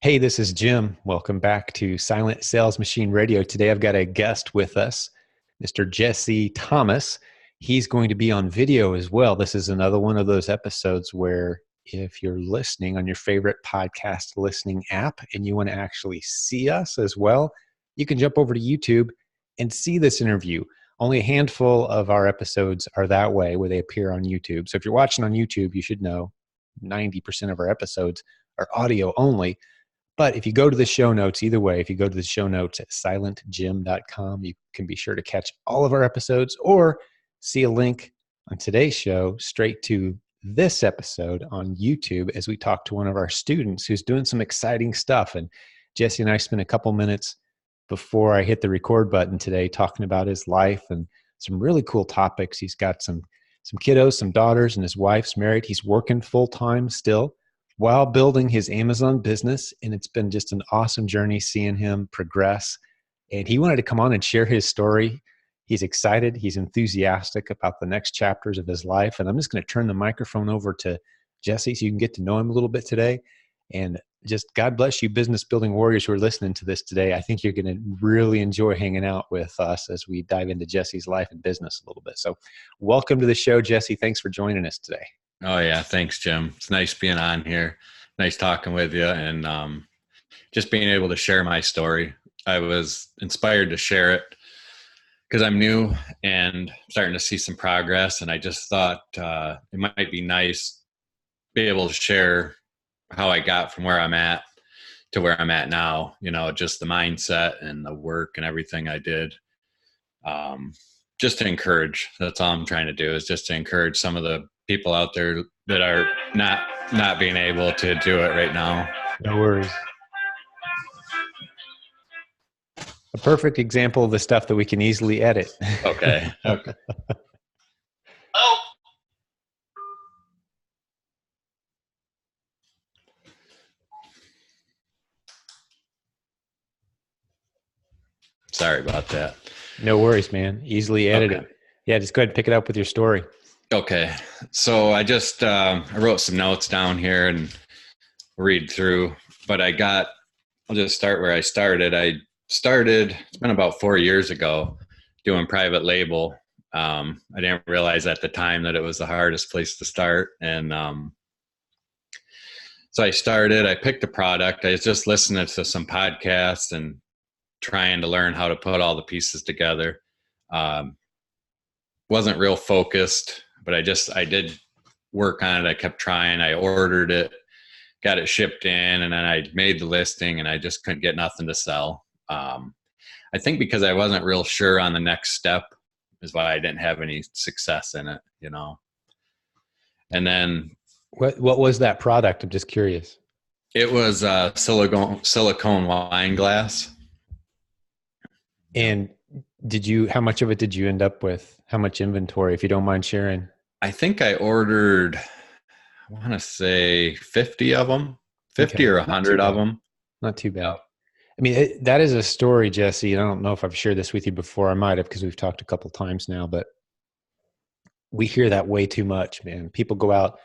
Hey, this is Jim. Welcome back to Silent Sales Machine Radio. Today I've got a guest with us, Mr. Jesse Thomas. He's going to be on video as well. This is another one of those episodes where if you're listening on your favorite podcast listening app and you want to actually see us as well, you can jump over to YouTube and see this interview. Only a handful of our episodes are that way where they appear on YouTube. So if you're watching on YouTube, you should know 90% of our episodes are audio only. But if you go to the show notes, either way, if you go to the show notes at silentjim.com, you can be sure to catch all of our episodes or see a link on today's show straight to this episode on YouTube as we talk to one of our students who's doing some exciting stuff. And Jesse and I spent a couple minutes before I hit the record button today talking about his life and some really cool topics. He's got some kiddos, some daughters, and his wife's married. He's working full-time still while building his Amazon business. And it's been just an awesome journey seeing him progress. And he wanted to come on and share his story. He's excited. He's enthusiastic about the next chapters of his life. And I'm just going to turn the microphone over to Jesse so you can get to know him a little bit today. And just God bless you, business building warriors who are listening to this today. I think you're going to really enjoy hanging out with us as we dive into Jesse's life and business a little bit. So welcome to the show, Jesse. Thanks for joining us today. Oh yeah. Thanks, Jim. It's nice being on here. Nice talking with you and just being able to share my story. I was inspired to share it because I'm new and starting to see some progress. And I just thought it might be nice to be able to share how I got from where I'm at to where I'm at now, just the mindset and the work and everything I did. Just to encourage, that's all I'm trying to do is just to encourage some of the people out there that are not being able to do it right now. No worries. A perfect example of the stuff that we can easily edit. Okay. Okay. Oh. Sorry about that. No worries, man. Easily edited. Okay. Yeah, just go ahead and pick it up with your story. Okay. So I just, I wrote some notes down here and read through, but I'll just start where I started. It's been about 4 years ago doing private label. I didn't realize at the time that it was the hardest place to start. And, so I picked a product. I was just listening to some podcasts and trying to learn how to put all the pieces together. Wasn't real focused, but I did work on it. I kept trying. I ordered it, got it shipped in, and then I made the listing and I just couldn't get nothing to sell. I think because I wasn't real sure on the next step is why I didn't have any success in it, And then what was that product? I'm just curious. It was a silicone wine glass. And how much of it did you end up with? How much inventory, if you don't mind sharing? I think I ordered, I want to say 50 of them, 50 or 100 of them. Not too bad. I mean, that is a story, Jesse. And I don't know if I've shared this with you before. I might have because we've talked a couple times now, but we hear that way too much, man. People go out,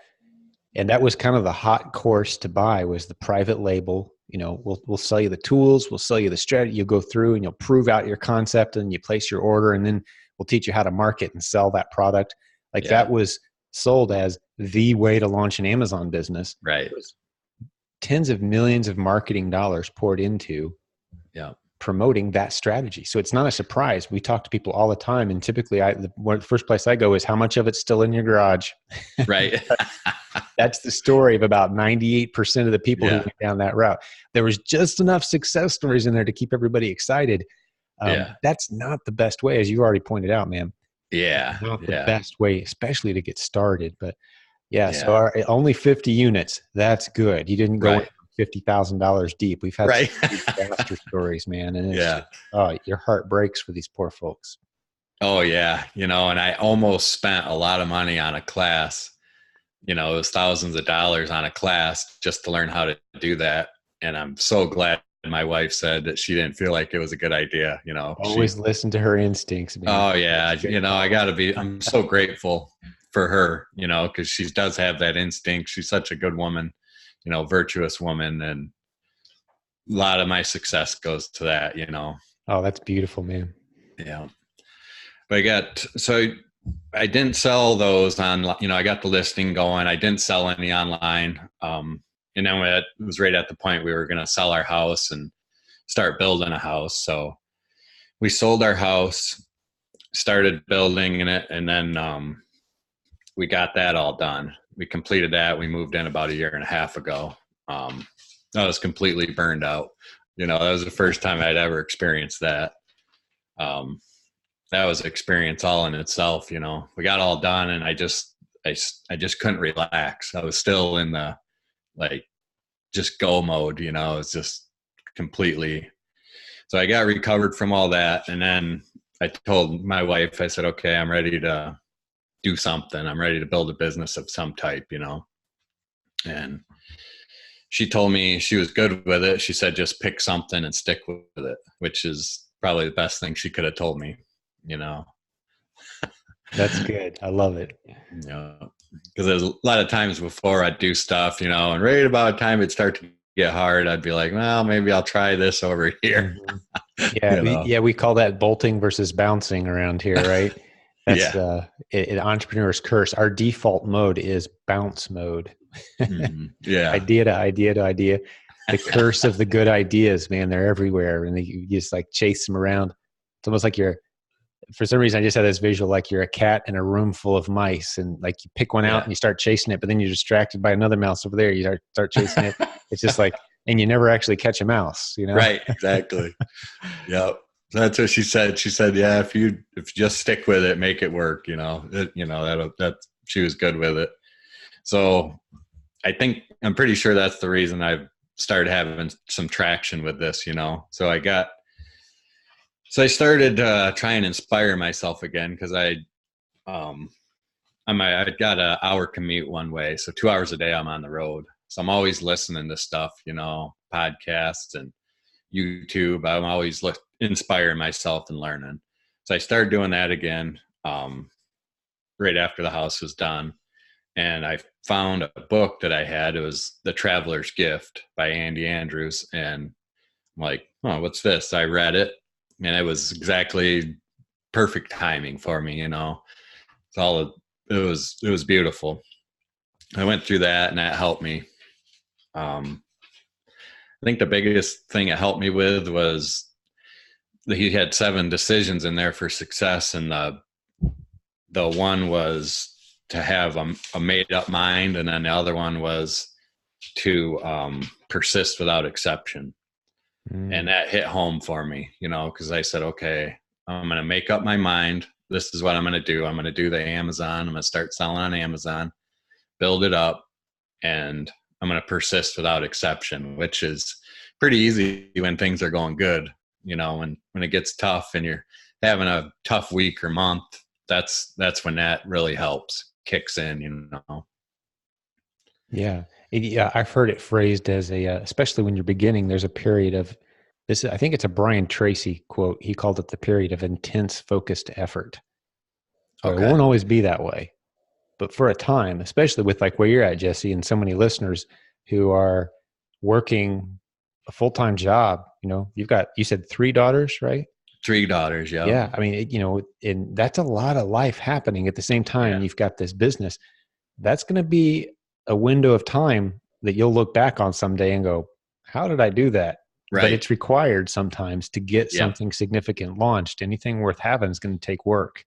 and that was kind of the hot course to buy was the private label. We'll sell you the tools, we'll sell you the strategy. You'll go through and you'll prove out your concept and you place your order, and then we'll teach you how to market and sell that product. That was sold as the way to launch an Amazon business. Right. It was tens of millions of marketing dollars poured into promoting that strategy. So it's not a surprise. We talk to people all the time, and typically the first place I go is how much of it's still in your garage. Right. That's the story of about 98% of the people who went down that route. There was just enough success stories in there to keep everybody excited. That's not the best way, as you already pointed out, man. Yeah. Not the best way, especially to get started. But so only 50 units. That's good. You didn't go $50,000 deep. We've had some disaster stories, man. And it's your heart breaks for these poor folks. Oh yeah. And I almost spent a lot of money on a class. It was thousands of dollars on a class just to learn how to do that. And I'm so glad my wife said that she didn't feel like it was a good idea. Always listen to her instincts, man. Oh yeah. I'm so grateful for her, because she does have that instinct. She's such a good woman, virtuous woman. And lot of my success goes to that, Oh, that's beautiful, man. Yeah. But I didn't sell those on, I got the listing going. I didn't sell any online. And then it was right at the point we were going to sell our house and start building a house. So we sold our house, started building in it, and then we got that all done. We completed that. We moved in about a year and a half ago. I was completely burned out. That was the first time I'd ever experienced that. That was an experience all in itself. We got all done, and I just couldn't relax. I was still in the just go mode. It was just completely. So I got recovered from all that, and then I told my wife, I said, okay, I'm ready to do something. I'm ready to build a business of some type, and she told me she was good with it. She said, just pick something and stick with it, which is probably the best thing she could have told me, That's good. I love it. Because there's a lot of times before I'd do stuff, and right about time it'd start to get hard, I'd be like, well, maybe I'll try this over here. Mm-hmm. Yeah. We call that bolting versus bouncing around here, right? That's an entrepreneur's curse. Our default mode is bounce mode. Yeah. Idea to idea to idea. The curse of the good ideas, man, they're everywhere. And you just chase them around. It's almost like for some reason, I just had this visual, like you're a cat in a room full of mice, and you pick one out and you start chasing it, but then you're distracted by another mouse over there. You start chasing it. It's just and you never actually catch a mouse, Right. Exactly. Yep. That's what she said. She said, yeah, if you just stick with it, make it work, that she was good with it. So I'm pretty sure that's the reason I've started having some traction with this, So I started trying to inspire myself again, because I got an hour commute one way. So 2 hours a day I'm on the road. So I'm always listening to stuff, podcasts and YouTube. I'm always inspiring myself and learning. So I started doing that again right after the house was done. And I found a book that I had. It was The Traveler's Gift by Andy Andrews. And I'm like, oh, what's this? I read it, and it was exactly perfect timing for me, It was beautiful. I went through that, and that helped me. I think the biggest thing it helped me with was that he had 7 decisions in there for success. And the one was to have a made up mind. And then the other one was to persist without exception. And that hit home for me, because I said, okay, I'm going to make up my mind. This is what I'm going to do. I'm going to do the Amazon. I'm going to start selling on Amazon, build it up, and I'm going to persist without exception, which is pretty easy when things are going good. When it gets tough and you're having a tough week or month, that's when that really helps, kicks in, Yeah. I've heard it phrased as especially when you're beginning, there's a period of this. I think it's a Brian Tracy quote. He called it the period of intense focused effort. So Okay. It won't always be that way, but for a time, especially with where you're at, Jesse, and so many listeners who are working a full-time job, you said 3 daughters, right? 3 daughters. Yeah. Yeah. I mean, and that's a lot of life happening at the same time. You've got this business. That's going to be a window of time that you'll look back on someday and go, how did I do that? Right. But it's required sometimes to get something significant launched. Anything worth having is going to take work.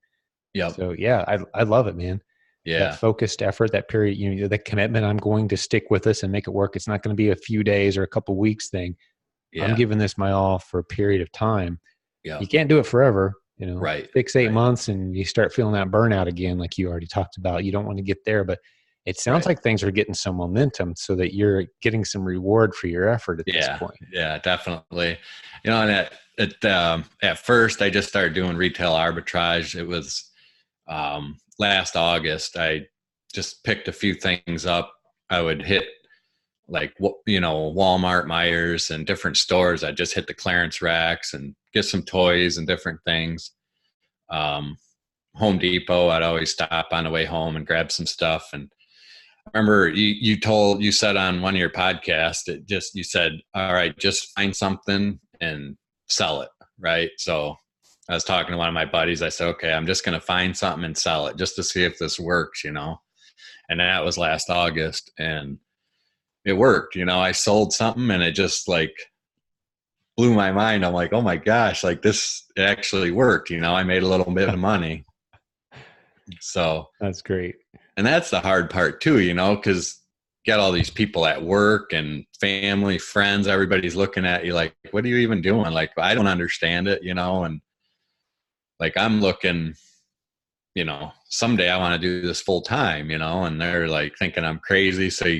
Yeah. So yeah, I love it, man. Yeah. That focused effort, that period, the commitment, I'm going to stick with this and make it work. It's not going to be a few days or a couple weeks thing. Yeah. I'm giving this my all for a period of time. Yeah. You can't do it forever, right. 6-8 months and you start feeling that burnout again, like you already talked about. You don't want to get there, but it sounds like things are getting some momentum so that you're getting some reward for your effort at this point. Yeah, definitely. And at first I just started doing retail arbitrage. It was last August. I just picked a few things up. I would hit Walmart, Myers, and different stores. I'd just hit the clearance racks and get some toys and different things. Home Depot, I'd always stop on the way home and grab some stuff. And remember you said on one of your podcasts, you said, all right, just find something and sell it. Right. So I was talking to one of my buddies. I said, okay, I'm just going to find something and sell it just to see if this works, and that was last August, and it worked. I sold something and it just like blew my mind. I'm like, oh my gosh, like this, it actually worked. I made a little bit of money. So that's great. And that's the hard part too, because you got all these people at work and family, friends, everybody's looking at you like, what are you even doing? Like, I don't understand it, and like, I'm looking, someday I want to do this full time, and they're like thinking I'm crazy. So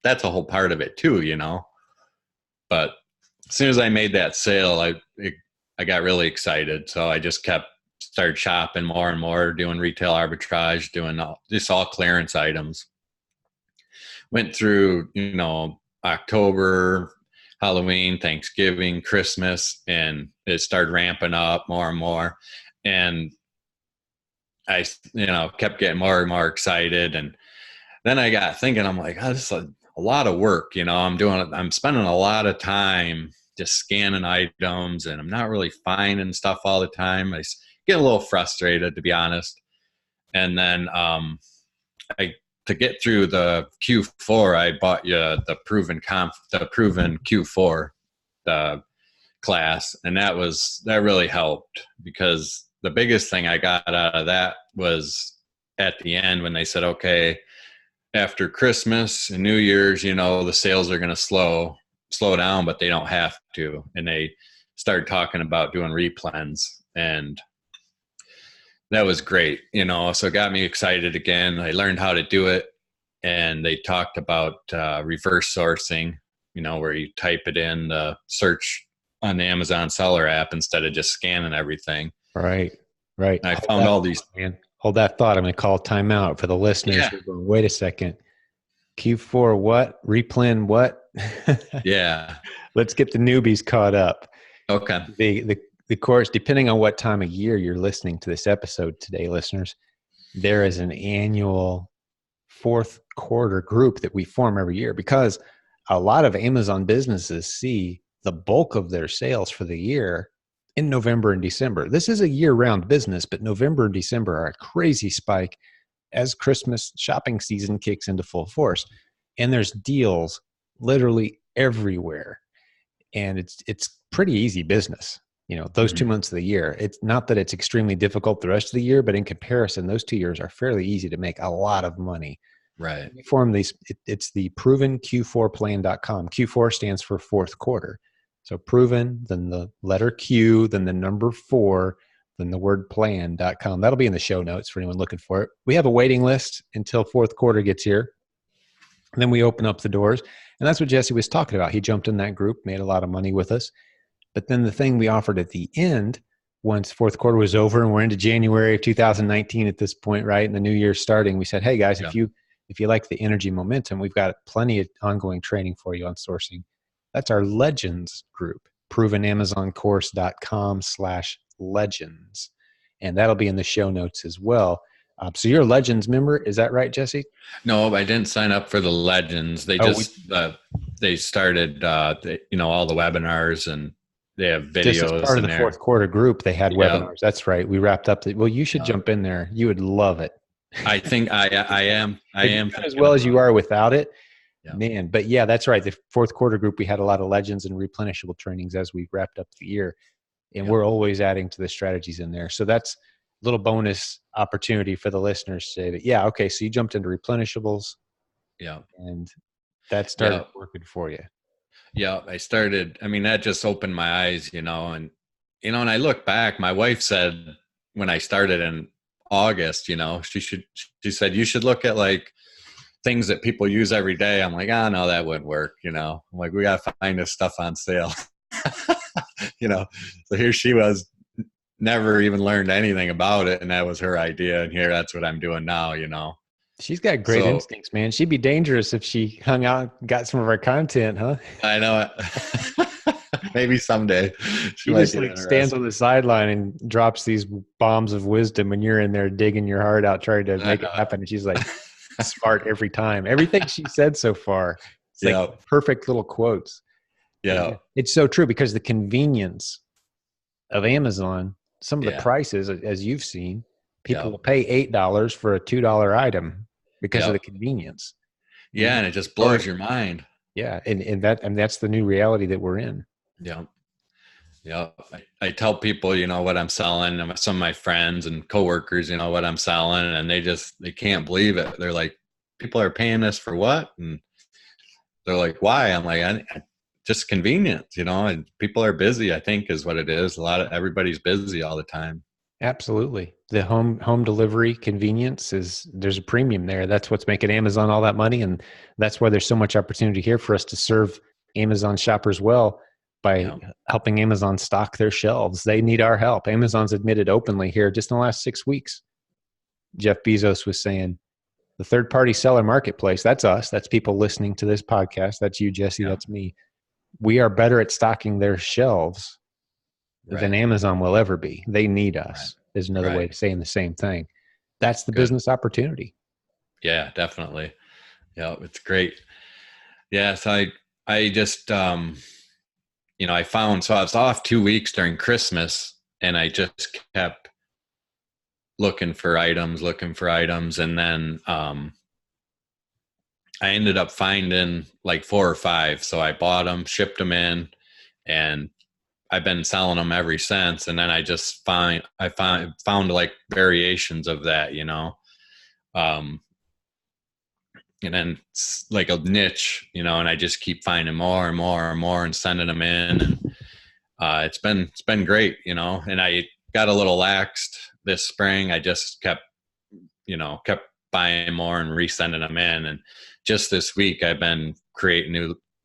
that's a whole part of it too, but as soon as I made that sale, I got really excited. So I just started shopping more and more, doing retail arbitrage, doing all clearance items. Went through, October, Halloween, Thanksgiving, Christmas, and it started ramping up more and more. And I, kept getting more and more excited. And then I got thinking, I'm like, oh, this is a lot of work. I'm spending a lot of time just scanning items, and I'm not really finding stuff all the time. I get a little frustrated, to be honest. And then to get through the Q4, I bought you the proven Q4 class, and that really helped, because the biggest thing I got out of that was at the end when they said, okay, after Christmas and New Year's, the sales are going to slow down, but they don't have to. And they started talking about doing replens, and that was great, so it got me excited again. I learned how to do it, and they talked about reverse sourcing, where you type it in the search on the Amazon seller app instead of just scanning everything. Right. And I found all these. Man. Hold that thought. I'm going to call timeout for the listeners. Yeah. Going, wait a second. Q4 what? Replan what? Yeah. Let's get the newbies caught up. Okay. The course, depending on what time of year you're listening to this episode today, listeners, there is an annual fourth quarter group that we form every year, because a lot of Amazon businesses see the bulk of their sales for the year in November and December. This is a year-round business, but November and December are a crazy spike as Christmas shopping season kicks into full force. And there's deals literally everywhere. And it's pretty easy business. Those 2 months of the year. It's not that it's extremely difficult the rest of the year, but in comparison, those 2 years are fairly easy to make a lot of money. Right. We form these, it's the provenq4plan.com. Q4 stands for fourth quarter. So proven, then the letter Q, then the number 4, then the word plan.com. That'll be in the show notes for anyone looking for it. We have a waiting list until fourth quarter gets here. And then we open up the doors. And that's what Jesse was talking about. He jumped in that group, made a lot of money with us. But then the thing we offered at the end, once fourth quarter was over and we're into January of 2019 at this point, right? And the new year's starting, we said, hey guys, if you like the energy momentum, we've got plenty of ongoing training for you on sourcing. That's our Legends group, provenamazoncourse.com/legends. And that'll be in the show notes as well. So you're a Legends member. Is that right, Jesse? No, I didn't sign up for the Legends. They they started, all the webinars, and they have videos. Just as part of the there. fourth quarter group, they had webinars. That's right. We wrapped up. Well, you should jump in there. You would love it. I think I am. As well as you are without it. Yeah. Man, but yeah, that's right. The fourth quarter group, we had a lot of Legends and replenishable trainings as we wrapped up the year. And we're always adding to the strategies in there. So that's a little bonus opportunity for the listeners to say that, yeah, okay, so you jumped into replenishables. Yeah. And that started working for you. Yeah, I started. I mean, that just opened my eyes, and and I look back, my wife said when I started in August, she said, you should look at like things that people use every day. I'm like, no, that wouldn't work. I'm like, we got to find this stuff on sale, so here she was, never even learned anything about it. And that was her idea. And that's what I'm doing now, She's got great instincts, man. She'd be dangerous if she hung out and got some of our content, huh? I know it. Maybe someday. She just like stands on the sideline and drops these bombs of wisdom when you're in there digging your heart out trying to make it happen. And she's like, Smart every time. Everything she said so far, it's like Yeah. perfect little quotes. Yeah. It's so true because the convenience of Amazon, some of the Yeah. prices, as you've seen, people Yeah. will pay $8 for a $2 item because of Yeah. the convenience. Yeah. And it just Or blows your mind. yeah, and that's the new reality that we're in. Yeah. Yeah. I tell people, what I'm selling, and some of my friends and coworkers, what I'm selling, and they can't believe it. They're like, people are paying this for what? And they're like, why? I'm like, just convenience, and people are busy, I think is what it is. Everybody's busy all the time. Absolutely. The home delivery convenience there's a premium there. That's what's making Amazon all that money. And that's why there's so much opportunity here for us to serve Amazon shoppers well by helping Amazon stock their shelves. They need our help. Amazon's admitted openly here just in the last 6 weeks. Jeff Bezos was saying the third party seller marketplace, that's us. That's people listening to this podcast. That's you, Jesse. Yeah. That's me. We are better at stocking their shelves than Amazon will ever be. They need us. Is another way of saying the same thing. That's the business opportunity. Yeah, definitely. Yeah, it's great. Yeah, so I just I found, so I was off 2 weeks during Christmas, and I just kept looking for items, and then I ended up finding like 4 or 5. So I bought them, shipped them in, and I've been selling them ever since. And then I just found like variations of that, and then it's like a niche, and I just keep finding more and more and more and sending them in. And it's been great, and I got a little laxed this spring. I just kept buying more and resending them in. And just this week I've been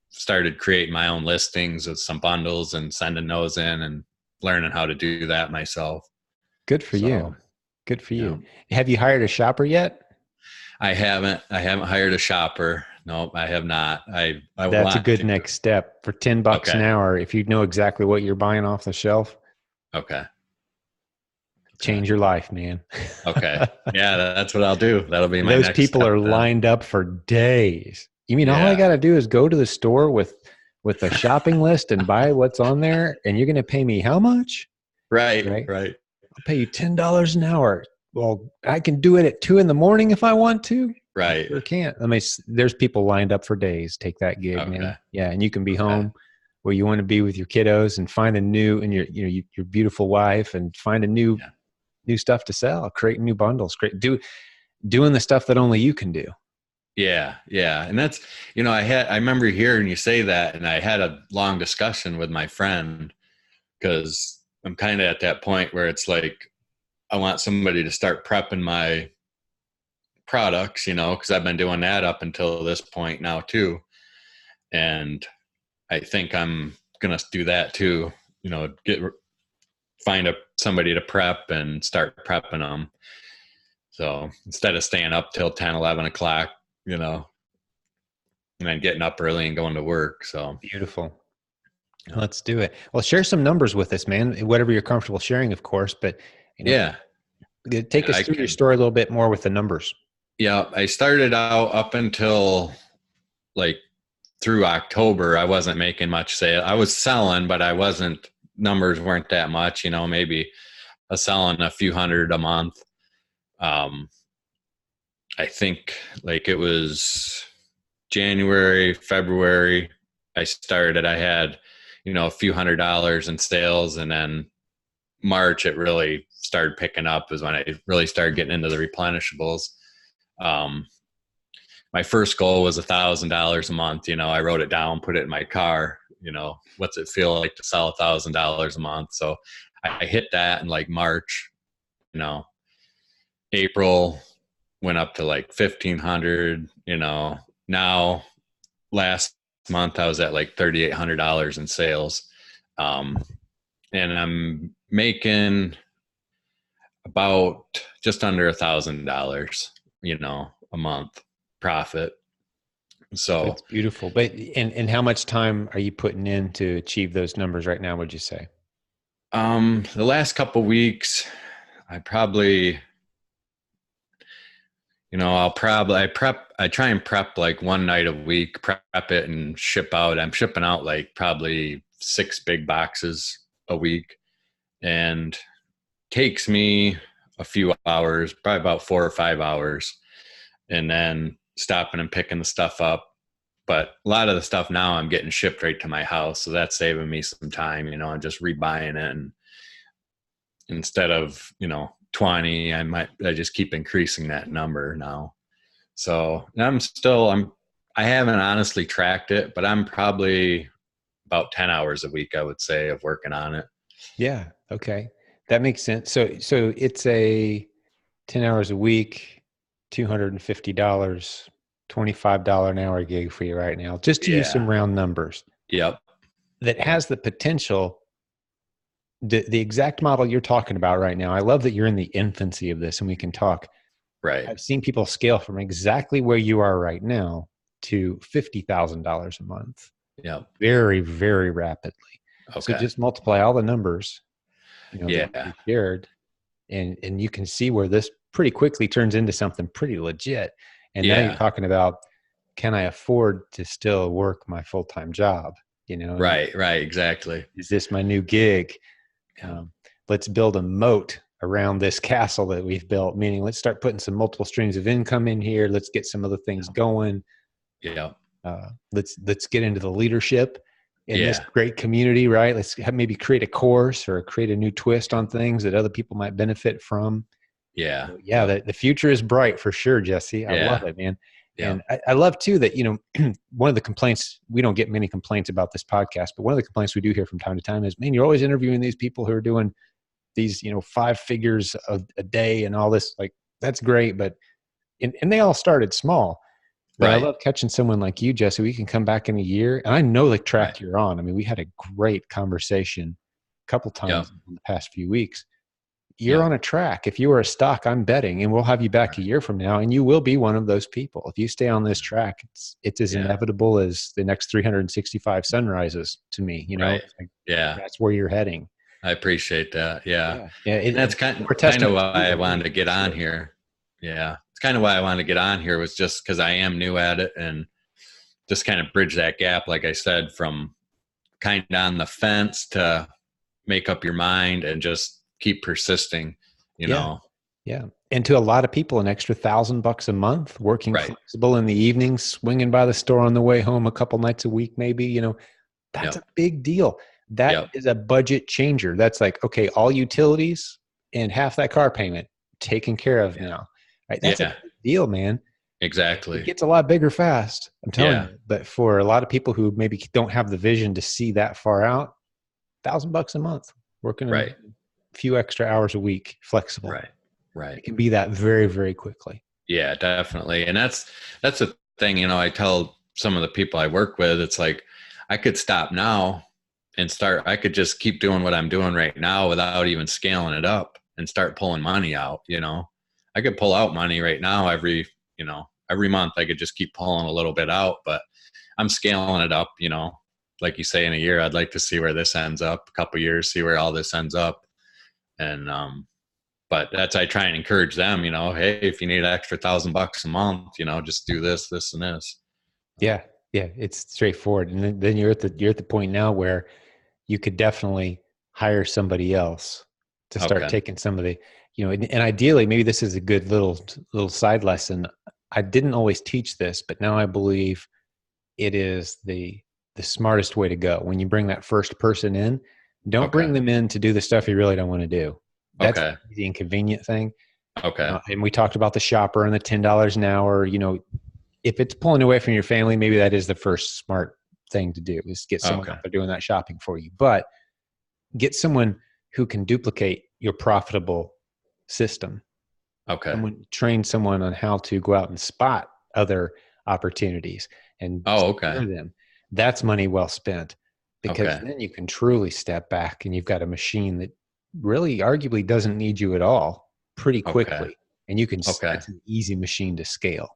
started creating my own listings with some bundles and sending those in and learning how to do that myself. Good for you. Good for you. Have you hired a shopper yet? I haven't hired a shopper. No, I have not. That's a good next step. For $10 an hour, if you know exactly what you're buying off the shelf. Okay. Change your life, man. Okay. Yeah, that's what I'll do. That'll be my Those next people step are then. lined up for days. You mean all I got to do is go to the store with a shopping list and buy what's on there, and you're going to pay me how much? Right. I'll pay you $10 an hour. Well, I can do it at 2 a.m. if I want to. Right. I sure can't. I mean, there's people lined up for days. Take that gig, man. Yeah, and you can be home where you want to be with your kiddos and find a new, and your beautiful wife, and find a new stuff to sell. Create new bundles. Doing the stuff that only you can do. Yeah. And that's, I remember hearing you say that, and I had a long discussion with my friend, because I'm kind of at that point where it's like, I want somebody to start prepping my products, because I've been doing that up until this point now too. And I think I'm going to do that too, find somebody to prep and start prepping them. So instead of staying up till 10, 11 o'clock, and then getting up early and going to work. So beautiful. Let's do it. Well, share some numbers with us, man. Whatever you're comfortable sharing, of course, but take us through your story a little bit more with the numbers. Yeah. I started out up until like through October. I wasn't making much sale. I was selling, but numbers weren't that much, maybe selling a few hundred a month. I think like it was January, February, I had, a few $100s in sales. And then March, it really started picking up, is when I really started getting into the replenishables. My first goal was $1,000 a month. I wrote it down, put it in my car, what's it feel like to sell $1,000 a month? So I hit that in like March. April went up to like 1,500, now last month I was at like $3,800 in sales. And I'm making about just under $1,000, a month profit. So that's beautiful. But and how much time are you putting in to achieve those numbers right now, would you say? The last couple of weeks, I probably, I try and prep like one night a week, prep it and ship out. I'm shipping out like probably 6 big boxes a week, and takes me a few hours, probably about 4 or 5 hours, and then stopping and picking the stuff up. But a lot of the stuff now I'm getting shipped right to my house. So that's saving me some time, and just rebuying it. And instead of, 20, I just keep increasing that number now. So I haven't honestly tracked it, but I'm probably about 10 hours a week, I would say, of working on it. Yeah. Okay. That makes sense. So it's a 10 hours a week, $250, $25 an hour gig for you right now, just to use some Yeah. round numbers. Yep. That has the potential, the exact model you're talking about right now. I love that you're in the infancy of this and we can talk. Right. I've seen people scale from exactly where you are right now to $50,000 a month. Yep. Very, very rapidly. Okay. So just multiply all the numbers, Yeah. that you shared, and you can see where this pretty quickly turns into something pretty legit. And now you're talking about, can I afford to still work my full-time job? Right. Exactly. Is this my new gig? Let's build a moat around this castle that we've built, meaning let's start putting some multiple streams of income in here. Let's get some other things going. Yeah. Let's get into the leadership in this great community, right? Let's maybe create a course or create a new twist on things that other people might benefit from. Yeah. So, the future is bright for sure, Jesse. I love it, man. Yeah. And I love too that, one of the complaints, we don't get many complaints about this podcast, but one of the complaints we do hear from time to time is, man, you're always interviewing these people who are doing these, 5 figures a day and all this. Like, that's great. But, and they all started small. But I love catching someone like you, Jesse. We can come back in a year, and I know the track you're on. I mean, we had a great conversation a couple times in the past few weeks. You're on a track. If you were a stock, I'm betting, and we'll have you back a year from now, and you will be one of those people. If you stay on this track, it's as inevitable as the next 365 sunrises to me. Right. That's where you're heading. I appreciate that. Yeah. And that's kind of why I wanted to get on here. Yeah. It's kind of why I wanted to get on here, was just because I am new at it, and just kind of bridge that gap, like I said, from kind of on the fence to make up your mind and just keep persisting, you know? Yeah. And to a lot of people, an extra $1,000 a month, working flexible in the evenings, swinging by the store on the way home a couple nights a week, maybe, that's a big deal. That is a budget changer. That's like, okay, all utilities and half that car payment taken care of now. Right? That's a big deal, man. Exactly. It gets a lot bigger fast, I'm telling you. But for a lot of people who maybe don't have the vision to see that far out, $1,000 a month, working a few extra hours a week, flexible. Right. It can be that very, very quickly. Yeah, definitely. And that's the thing, I tell some of the people I work with, it's like, I could stop now and I could just keep doing what I'm doing right now without even scaling it up and start pulling money out. I could pull out money right now every month. I could just keep pulling a little bit out, but I'm scaling it up, like you say, in a year, I'd like to see where this ends up, a couple years, see where all this ends up. And, but I try and encourage them, hey, if you need an extra $1,000 a month, just do this, and this. Yeah. It's straightforward. And then you're at the point now where you could definitely hire somebody else to start taking some of the, and ideally, maybe this is a good little side lesson. I didn't always teach this, but now I believe it is the smartest way to go. When you bring that first person in, don't bring them in to do the stuff you really don't want to do. That's the inconvenient thing. And we talked about the shopper and the $10 an hour. If it's pulling away from your family, maybe that is the first smart thing to do, is get someone out there doing that shopping for you. But get someone who can duplicate your profitable system. Train someone on how to go out and spot other opportunities and secure them. That's money well spent, because then you can truly step back and you've got a machine that really arguably doesn't need you at all pretty quickly. And you can, it's an easy machine to scale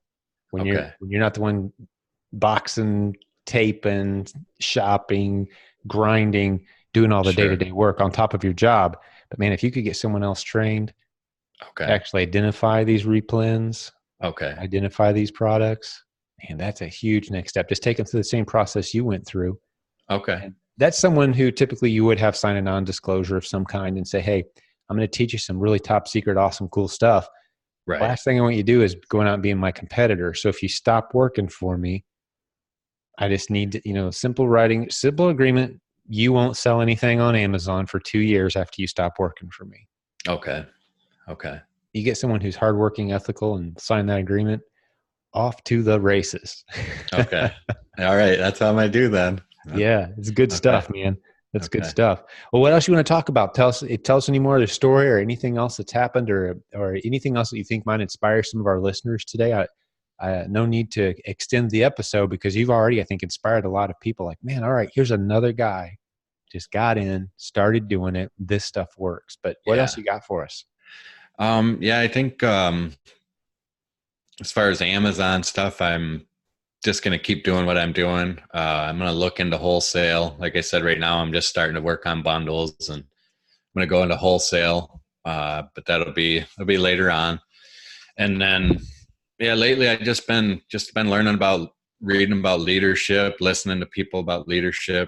when you're not the one boxing, taping, shopping, grinding, doing all the day-to-day work on top of your job. But man, if you could get someone else trained to actually identify these replens, Okay. identify these products. And that's a huge next step. Just take them through the same process you went through. Okay. And that's someone who typically you would have sign a non-disclosure of some kind and say, hey, I'm going to teach you some really top secret, awesome, cool stuff. Right. Last thing I want you to do is going out and being my competitor. So if you stop working for me, I just need to, simple writing, simple agreement. You won't sell anything on Amazon for 2 years after you stop working for me. Okay. Okay. You get someone who's hardworking, ethical, and sign that agreement, off to the races. Okay. All right. That's how I do then. Yeah, it's good stuff, man. That's good Okay. stuff. Well, what else you want to talk about? Tell us any more of the story or anything else that's happened or anything else that you think might inspire some of our listeners today. No need to extend the episode because you've already, I think, inspired a lot of people. Like, man, all right, here's another guy just got in, started doing it. This stuff works. But what else you got for us? I think as far as Amazon stuff, I'm just going to keep doing what I'm doing. I'm going to look into wholesale. Like I said, right now, I'm just starting to work on bundles, and I'm going to go into wholesale. But that'll be later on. And then, lately I just been learning reading about leadership, listening to people about leadership.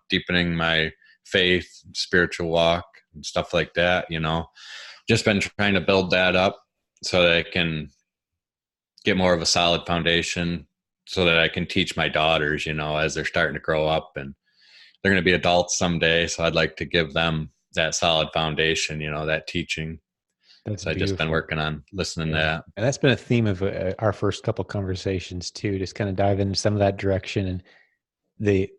Deepening my faith, spiritual walk, and stuff like that. Just been trying to build that up so that I can get more of a solid foundation so that I can teach my daughters, as they're starting to grow up and they're going to be adults someday. So I'd like to give them that solid foundation, that teaching. That's so I've just been working on listening to that. And that's been a theme of our first couple conversations too, just kind of dive into some of that direction. And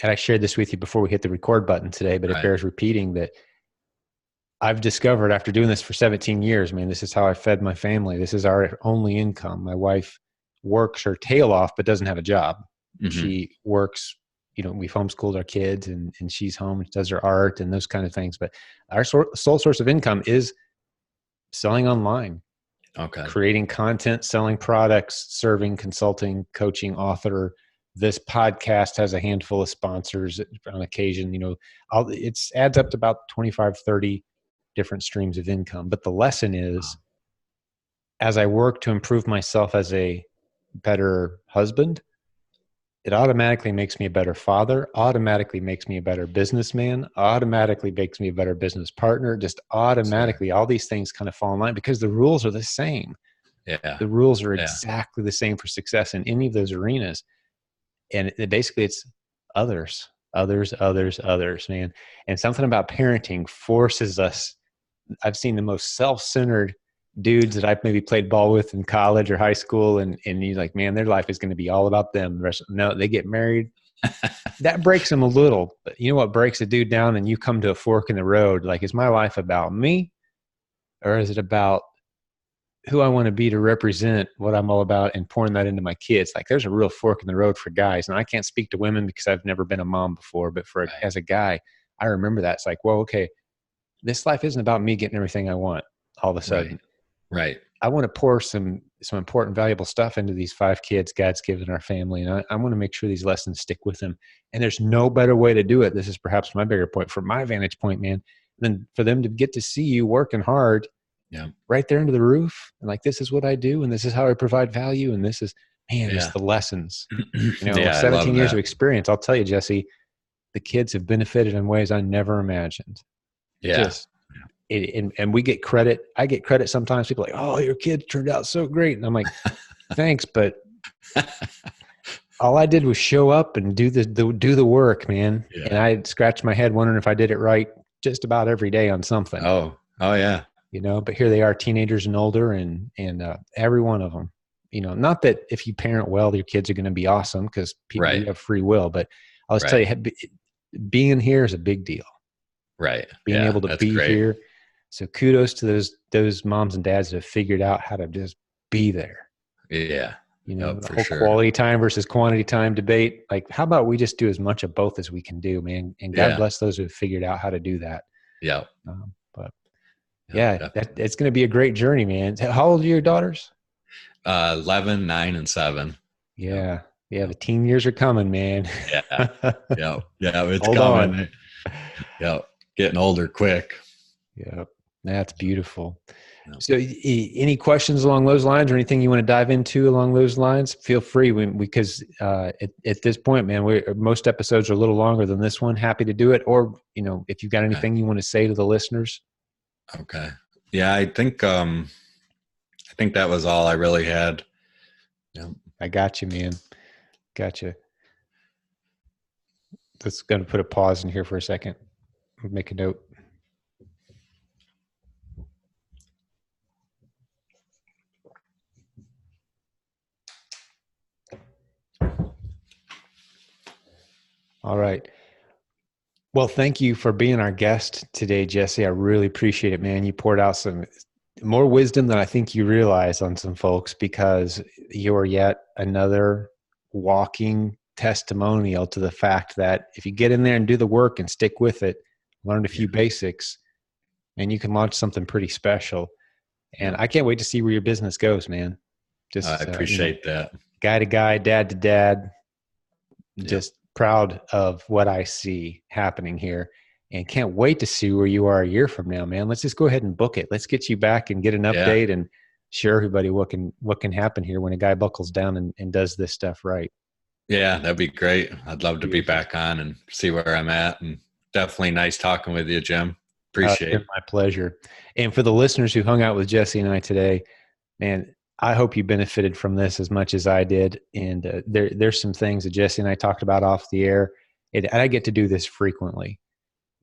I shared this with you before we hit the record button today, but It bears repeating that I've discovered after doing this for 17 years, man, this is how I fed my family. This is our only income. My wife works her tail off, but doesn't have a job. Mm-hmm. She works, we've homeschooled our kids and she's home and does her art and those kind of things. But our sole source of income is selling online. Okay. Creating content, selling products, serving, consulting, coaching, author. This podcast has a handful of sponsors on occasion. It adds up to about 25, 30 different streams of income. But the lesson is, as I work to improve myself as a better husband, it automatically makes me a better father, automatically makes me a better businessman, automatically makes me a better business partner, just automatically all these things kind of fall in line because the rules are the same. Yeah. The rules are exactly the same for success in any of those arenas. And basically it's others, man. And something about parenting forces us. I've seen the most self-centered dudes that I've maybe played ball with in college or high school. And you're like, man, their life is going to be all about them. No, they get married. That breaks them a little. But you know what breaks a dude down? And you come to a fork in the road. Like, is my life about me? Or is it about who I want to be to represent what I'm all about and pouring that into my kids? Like, there's a real fork in the road for guys. And I can't speak to women because I've never been a mom before. But as a guy, I remember that. It's like, well, okay, this life isn't about me getting everything I want all of a sudden. Right. I want to pour some important, valuable stuff into these 5 kids God's given our family. And I want to make sure these lessons stick with them. And there's no better way to do it. This is perhaps my bigger point from my vantage point, man, than for them to get to see you working hard right there under the roof. And like, this is what I do. And this is how I provide value. And this is, just the lessons, 17 years of experience. I'll tell you, Jesse, the kids have benefited in ways I never imagined. Yeah. And we get credit. I get credit sometimes. People are like, oh, your kid turned out so great. And I'm like, thanks. But all I did was show up and do the work, man. Yeah. And I scratched my head wondering if I did it right just about every day on something. Oh yeah. But here they are, teenagers and older, and every one of them, not that if you parent well, your kids are going to be awesome because people have free will. But I'll just tell you, being here is a big deal. Right. Being able to be here. So kudos to those moms and dads that have figured out how to just be there. Yeah. The whole quality time versus quantity time debate. Like, how about we just do as much of both as we can do, man? And God bless those who have figured out how to do that. Yeah. It's going to be a great journey, man. How old are your daughters? 11, 9, and 7. Yeah. Yeah. The teen years are coming, man. Yeah. It's Hold coming. on. Yeah. Getting older quick. Yeah. That's beautiful. Yeah. So any questions along those lines or anything you want to dive into along those lines, feel free because at this point, man, most episodes are a little longer than this one. Happy to do it. Or, if you've got anything you want to say to the listeners. Okay. Yeah, I think that was all I really had. Yeah. I got you, man. Gotcha. That's going to put a pause in here for a second. Make a note. All right. Well, thank you for being our guest today, Jesse. I really appreciate it, man. You poured out some more wisdom than I think you realize on some folks, because you're yet another walking testimonial to the fact that if you get in there and do the work and stick with it, learn a few basics, and you can launch something pretty special. And I can't wait to see where your business goes, man. Just I appreciate that. Guy to guy, dad to dad, just proud of what I see happening here, and can't wait to see where you are a year from now, man. Let's just go ahead and book it. Let's get you back and get an update and share everybody what can happen here when a guy buckles down and does this stuff right. Yeah, that'd be great. I'd love to be back on and see where I'm at. And definitely nice talking with you, Jim. Appreciate it. My pleasure. And for the listeners who hung out with Jesse and I today, man, I hope you benefited from this as much as I did. And there's some things that Jesse and I talked about off the air. And I get to do this frequently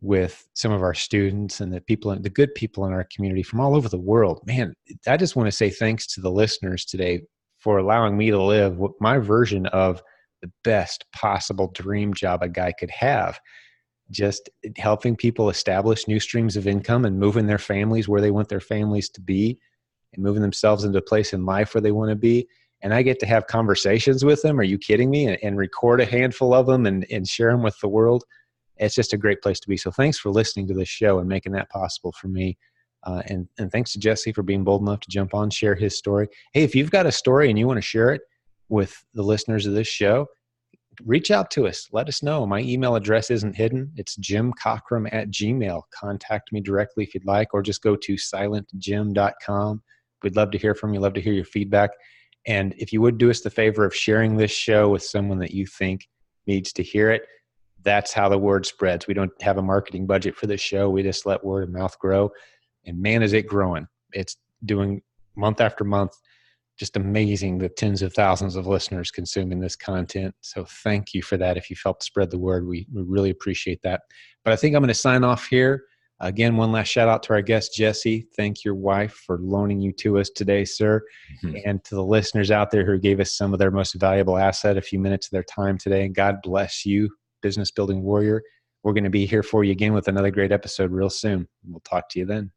with some of our students and the good people in our community from all over the world. Man, I just want to say thanks to the listeners today for allowing me to live what my version of the best possible dream job a guy could have. Just helping people establish new streams of income and moving their families where they want their families to be, and moving themselves into a place in life where they want to be. And I get to have conversations with them. Are you kidding me? And record a handful of them and share them with the world. It's just a great place to be. So thanks for listening to this show and making that possible for me. And thanks to Jesse for being bold enough to jump on, share his story. Hey, if you've got a story and you want to share it with the listeners of this show, reach out to us. Let us know. My email address isn't hidden. It's jimcockrum@gmail.com. Contact me directly if you'd like, or just go to silentjim.com. We'd love to hear from you. Love to hear your feedback. And if you would do us the favor of sharing this show with someone that you think needs to hear it, that's how the word spreads. We don't have a marketing budget for this show. We just let word of mouth grow. And man, is it growing. It's doing month after month. Just amazing, the tens of thousands of listeners consuming this content. So thank you for that. If you've helped spread the word, we really appreciate that. But I think I'm going to sign off here. Again, one last shout out to our guest, Jesse. Thank your wife for loaning you to us today, sir. Mm-hmm. And to the listeners out there who gave us some of their most valuable asset, a few minutes of their time today. And God bless you, business building warrior. We're going to be here for you again with another great episode real soon. We'll talk to you then.